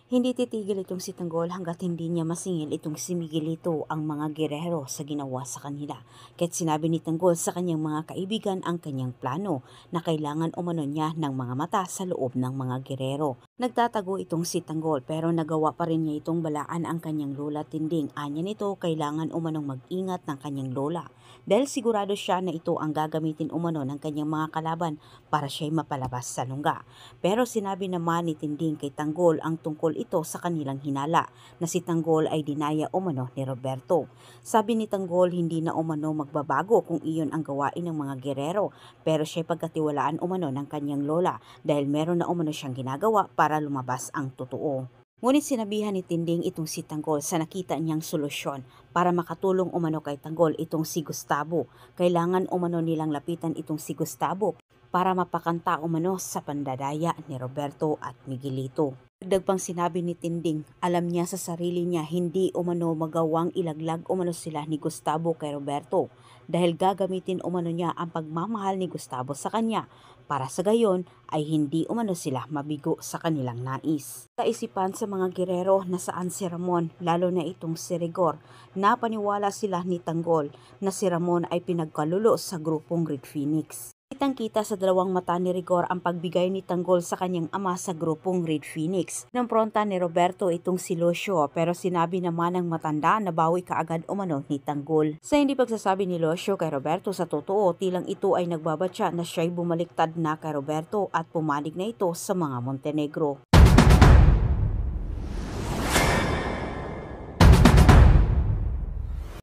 Hindi titigil itong si Tanggol hangga't hindi niya masingil itong si Miguelito ang mga gerero sa ginawa sa kanila. Kaya't sinabi ni Tanggol sa kanyang mga kaibigan ang kanyang plano na kailangan umano niya ng mga mata sa loob ng mga gerero. Nagtatago itong si Tanggol pero nagawa pa rin niya itong balaan ang kanyang lola Tinding. Anya nito kailangan umanong mag-ingat ng kanyang lola dahil sigurado siya na ito ang gagamitin umano ng kanyang mga kalaban para siya'y mapalabas sa lungga. Pero sinabi naman ni Tinding kay Tanggol ang tungkol ito sa kanilang hinala na si Tanggol ay dinaya umano ni Roberto. Sabi ni Tanggol hindi na umano magbabago kung iyon ang gawain ng mga gerero pero siya'y pagkatiwalaan umano ng kanyang lola dahil meron na umano siyang ginagawa para lumabas ang totoo. Ngunit sinabihan ni Tinding itong si Tanggol sa nakita niyang solusyon para makatulong umano kay Tanggol itong si Gustavo. Kailangan umano nilang lapitan itong si Gustavo para mapakanta umano sa pandadaya ni Roberto at Miguelito. Dagdag pang sinabi ni Tinding, alam niya sa sarili niya hindi umano magawang ilaglag umano sila ni Gustavo kay Roberto dahil gagamitin umano niya ang pagmamahal ni Gustavo sa kanya para sa gayon ay hindi umano sila mabigo sa kanilang nais. Kaisipan sa mga gerero na saan si Ramon, lalo na itong si Rigor, napaniwala sila ni Tanggol na si Ramon ay pinagkalulo sa grupong Red Phoenix. Kitang-kita sa dalawang mata ni Rigor ang pagbigay ni Tanggol sa kanyang ama sa grupong Red Phoenix. Nampronta ni Roberto itong si Lucio pero sinabi naman ng matanda na bawi kaagad umano ni Tanggol. Sa hindi pagsasabi ni Lucio kay Roberto sa totoo, tilang ito ay nagbabatya na siya'y bumaliktad na kay Roberto at pumanig na ito sa mga Montenegro.